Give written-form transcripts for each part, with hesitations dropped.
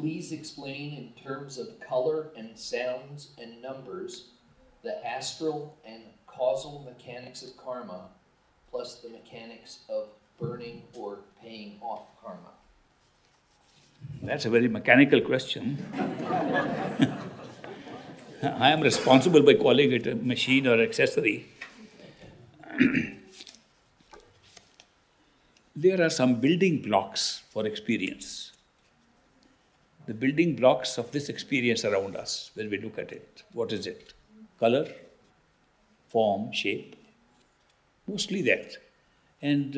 please explain in terms of color and sounds and numbers the astral and causal mechanics of karma plus the mechanics of burning or paying off karma? That's a very mechanical question. I am responsible by calling it a machine or accessory. There are some building blocks for experience. The building blocks of this experience around us, when we look at it, what is it? Color, form, shape, mostly that. And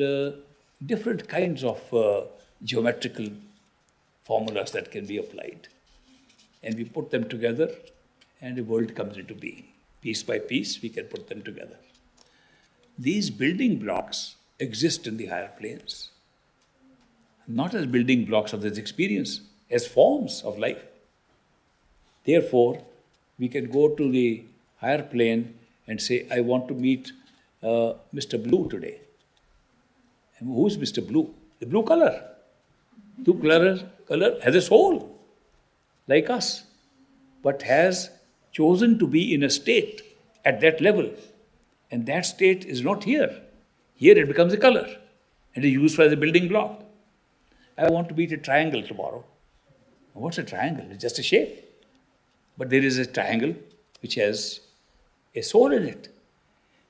different kinds of geometrical formulas that can be applied. And we put them together and the world comes into being. Piece by piece, we can put them together. These building blocks exist in the higher planes, not as building blocks of this experience, as forms of life. Therefore, we can go to the higher plane and say, I want to meet Mr. Blue today. And who is Mr. Blue? The blue color. Blue color has a soul, like us, but has chosen to be in a state at that level. And that state is not here. Here it becomes a color and is used as a building block. I want to meet a triangle tomorrow. What's a triangle? It's just a shape. But there is a triangle which has a soul in it.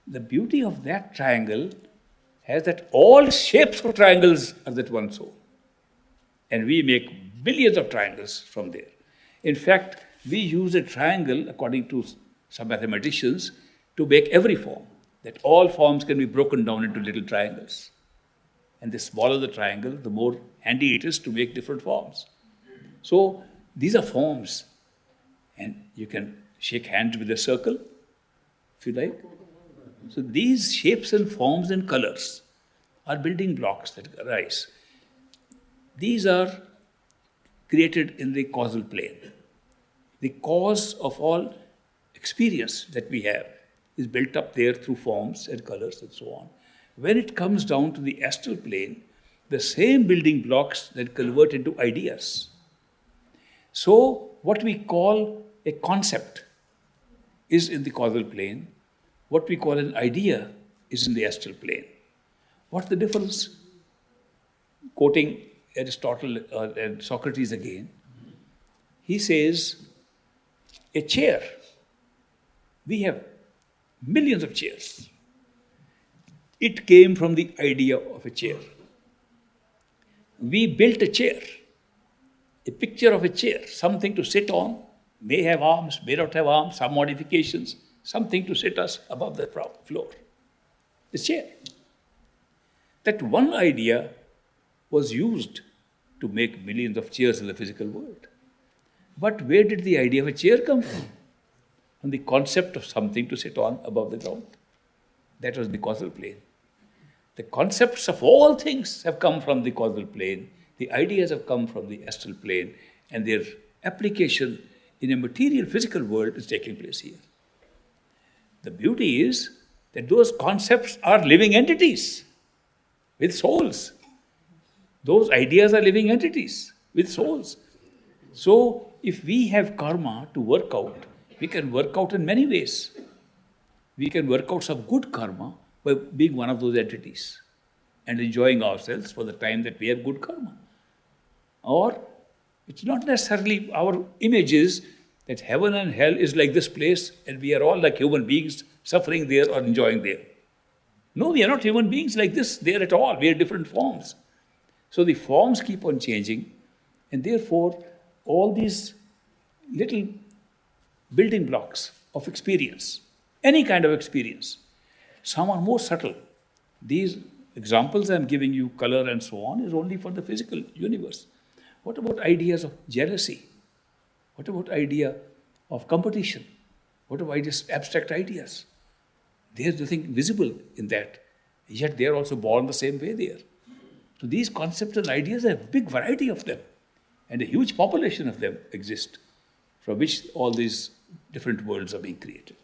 The beauty of that triangle has that all shapes of triangles are that one soul. And we make billions of triangles from there. In fact, we use a triangle, according to some mathematicians, to make every form. That all forms can be broken down into little triangles. And the smaller the triangle, the more handy it is to make different forms. So these are forms. And you can shake hands with a circle, if you like. So these shapes and forms and colors are building blocks that arise. These are created in the causal plane. The cause of all experience that we have is built up there through forms and colors and so on. When it comes down to the astral plane, the same building blocks that convert into ideas. So what we call a concept is in the causal plane. What we call an idea is in the astral plane. What's the difference? Quoting Aristotle and Socrates again, he says, a chair. We have millions of chairs. It came from the idea of a chair. We built a chair, a picture of a chair, something to sit on, may have arms, may not have arms, some modifications, something to sit us above the floor. The chair. That one idea was used to make millions of chairs in the physical world. But where did the idea of a chair come from? From the concept of something to sit on above the ground. That was the causal plane. The concepts of all things have come from the causal plane. The ideas have come from the astral plane. And their application in a material physical world is taking place here. The beauty is that those concepts are living entities with souls. Those ideas are living entities with souls. So if we have karma to work out, we can work out in many ways. We can work out some good karma by being one of those entities and enjoying ourselves for the time that we have good karma. Or it's not necessarily our image is that heaven and hell is like this place and we are all like human beings suffering there or enjoying there. No, we are not human beings like this there at all. We are different forms. So the forms keep on changing and therefore all these little building blocks of experience, any kind of experience, some are more subtle. These examples I'm giving you, color and so on, is only for the physical universe. What about ideas of jealousy? What about idea of competition? What about abstract ideas? There's nothing visible in that. Yet they are also born the same way there. So these concepts and ideas have a big variety of them. And a huge population of them exist, from which all these different worlds are being created.